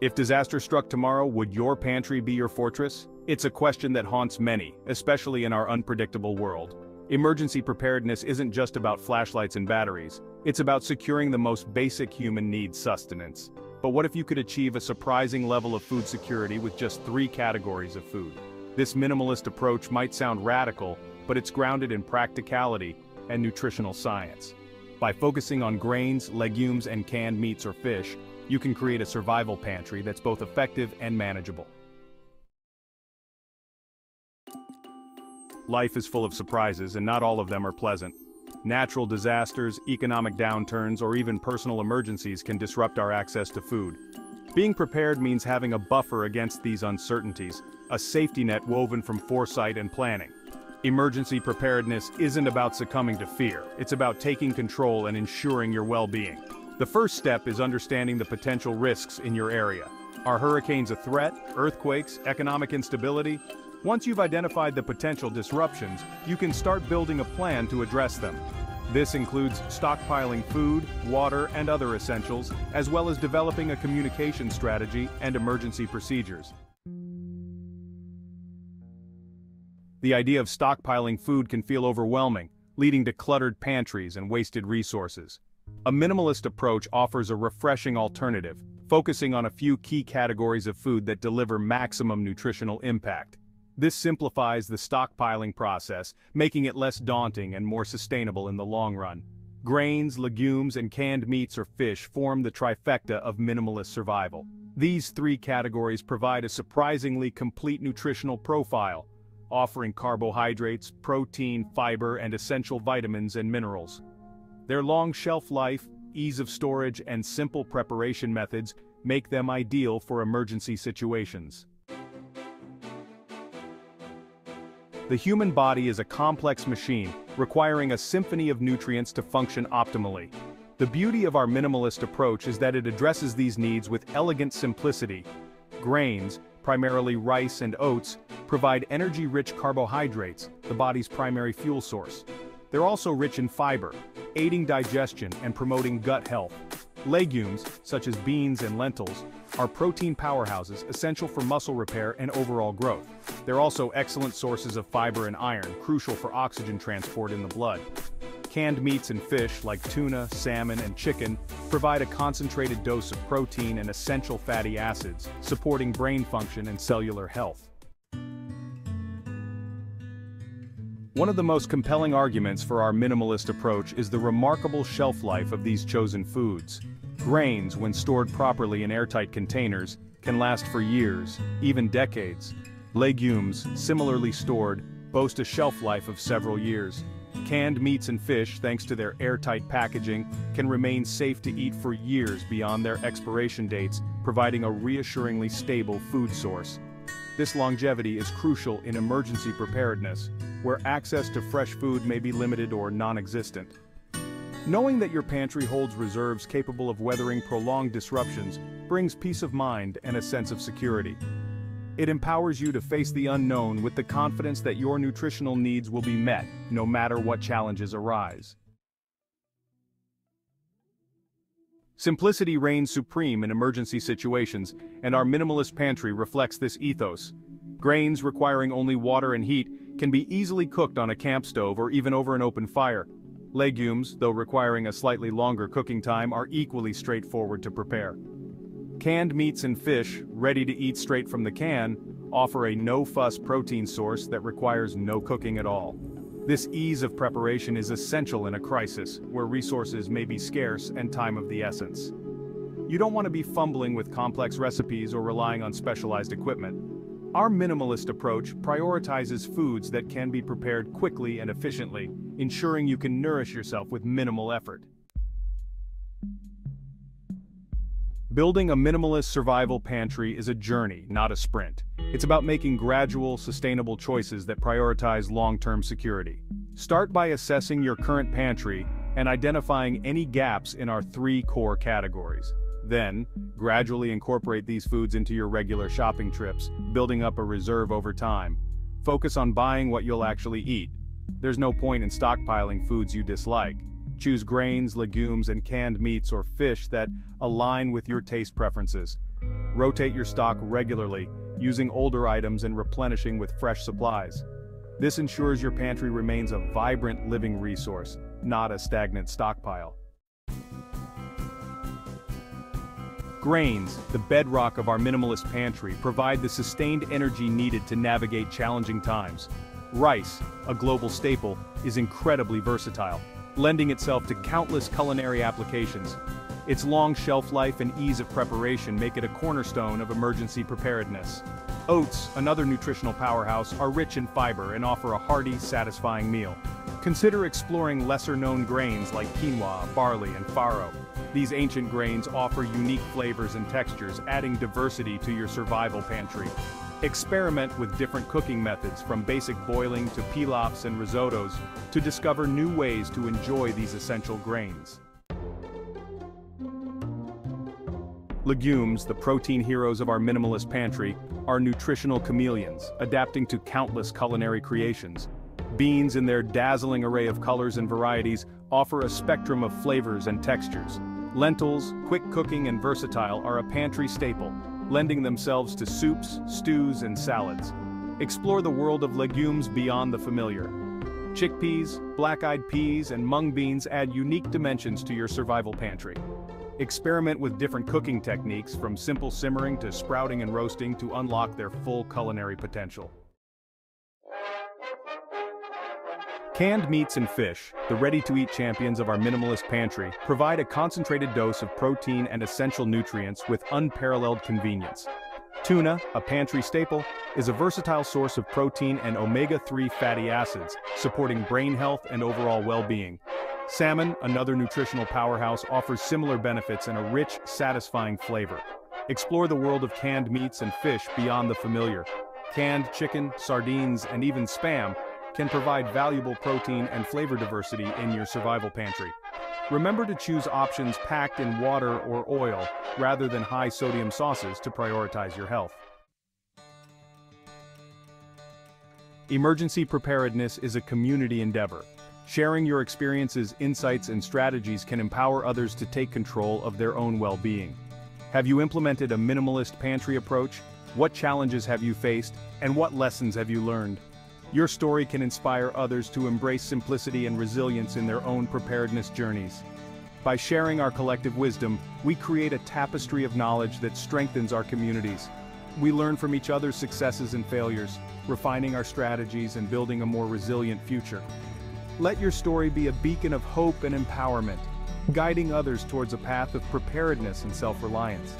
If disaster struck tomorrow, would your pantry be your fortress? It's a question that haunts many, especially in our unpredictable world. Emergency preparedness isn't just about flashlights and batteries. It's about securing the most basic human need: sustenance. But what if you could achieve a surprising level of food security with just 3 categories of food? This minimalist approach might sound radical, but it's grounded in practicality and nutritional science. By focusing on grains, legumes, and canned meats or fish, you can create a survival pantry that's both effective and manageable. Life is full of surprises, and not all of them are pleasant. Natural disasters, economic downturns, or even personal emergencies can disrupt our access to food. Being prepared means having a buffer against these uncertainties, a safety net woven from foresight and planning. Emergency preparedness isn't about succumbing to fear. It's about taking control and ensuring your well-being. The first step is understanding the potential risks in your area. Are hurricanes a threat? Earthquakes? Economic instability? Once you've identified the potential disruptions, you can start building a plan to address them. This includes stockpiling food, water, and other essentials, as well as developing a communication strategy and emergency procedures. The idea of stockpiling food can feel overwhelming, leading to cluttered pantries and wasted resources. A minimalist approach offers a refreshing alternative, focusing on a few key categories of food that deliver maximum nutritional impact. This simplifies the stockpiling process, making it less daunting and more sustainable in the long run. Grains, legumes, and canned meats or fish form the trifecta of minimalist survival. These 3 categories provide a surprisingly complete nutritional profile, offering carbohydrates, protein, fiber, and essential vitamins and minerals. Their long shelf life, ease of storage, and simple preparation methods make them ideal for emergency situations. The human body is a complex machine, requiring a symphony of nutrients to function optimally. The beauty of our minimalist approach is that it addresses these needs with elegant simplicity. Grains, primarily rice and oats, provide energy-rich carbohydrates, the body's primary fuel source. They're also rich in fiber, aiding digestion and promoting gut health. Legumes, such as beans and lentils, are protein powerhouses essential for muscle repair and overall growth. They're also excellent sources of fiber and iron, crucial for oxygen transport in the blood. Canned meats and fish, like tuna, salmon, and chicken, provide a concentrated dose of protein and essential fatty acids, supporting brain function and cellular health. One of the most compelling arguments for our minimalist approach is the remarkable shelf life of these chosen foods. Grains, when stored properly in airtight containers, can last for years, even decades. Legumes, similarly stored, boast a shelf life of several years. Canned meats and fish, thanks to their airtight packaging, can remain safe to eat for years beyond their expiration dates, providing a reassuringly stable food source. This longevity is crucial in emergency preparedness, where access to fresh food may be limited or non-existent. Knowing that your pantry holds reserves capable of weathering prolonged disruptions brings peace of mind and a sense of security. It empowers you to face the unknown with the confidence that your nutritional needs will be met, no matter what challenges arise. Simplicity reigns supreme in emergency situations, and our minimalist pantry reflects this ethos. Grains requiring only water and heat can be easily cooked on a camp stove or even over an open fire. Legumes, though requiring a slightly longer cooking time, are equally straightforward to prepare. Canned meats and fish, ready to eat straight from the can, offer a no-fuss protein source that requires no cooking at all. This ease of preparation is essential in a crisis, where resources may be scarce and time of the essence. You don't want to be fumbling with complex recipes or relying on specialized equipment. Our minimalist approach prioritizes foods that can be prepared quickly and efficiently, ensuring you can nourish yourself with minimal effort. Building a minimalist survival pantry is a journey, not a sprint. It's about making gradual, sustainable choices that prioritize long-term security. Start by assessing your current pantry and identifying any gaps in our 3 core categories. Then, gradually incorporate these foods into your regular shopping trips, building up a reserve over time. Focus on buying what you'll actually eat. There's no point in stockpiling foods you dislike. Choose grains, legumes, and canned meats or fish that align with your taste preferences. Rotate your stock regularly, using older items and replenishing with fresh supplies. This ensures your pantry remains a vibrant living resource, not a stagnant stockpile. Grains, the bedrock of our minimalist pantry, provide the sustained energy needed to navigate challenging times. Rice, a global staple, is incredibly versatile, lending itself to countless culinary applications. Its long shelf life and ease of preparation make it a cornerstone of emergency preparedness. Oats, another nutritional powerhouse, are rich in fiber and offer a hearty, satisfying meal. Consider exploring lesser-known grains like quinoa, barley, and farro. These ancient grains offer unique flavors and textures, adding diversity to your survival pantry. Experiment with different cooking methods, from basic boiling to pilafs and risottos, to discover new ways to enjoy these essential grains. Legumes, the protein heroes of our minimalist pantry, are nutritional chameleons, adapting to countless culinary creations. Beans, in their dazzling array of colors and varieties, offer a spectrum of flavors and textures. Lentils, quick cooking and versatile, are a pantry staple, lending themselves to soups, stews, and salads. Explore the world of legumes beyond the familiar. Chickpeas, black-eyed peas, and mung beans add unique dimensions to your survival pantry. Experiment with different cooking techniques, from simple simmering to sprouting and roasting, to unlock their full culinary potential. Canned meats and fish, the ready-to-eat champions of our minimalist pantry, provide a concentrated dose of protein and essential nutrients with unparalleled convenience. Tuna, a pantry staple, is a versatile source of protein and omega-3 fatty acids, supporting brain health and overall well-being. Salmon, another nutritional powerhouse, offers similar benefits and a rich, satisfying flavor. Explore the world of canned meats and fish beyond the familiar. Canned chicken, sardines, and even Spam can provide valuable protein and flavor diversity in your survival pantry. Remember to choose options packed in water or oil rather than high-sodium sauces to prioritize your health. Emergency preparedness is a community endeavor. Sharing your experiences, insights, and strategies can empower others to take control of their own well-being. Have you implemented a minimalist pantry approach? What challenges have you faced, and what lessons have you learned? Your story can inspire others to embrace simplicity and resilience in their own preparedness journeys. By sharing our collective wisdom, we create a tapestry of knowledge that strengthens our communities. We learn from each other's successes and failures, refining our strategies and building a more resilient future. Let your story be a beacon of hope and empowerment, guiding others towards a path of preparedness and self-reliance.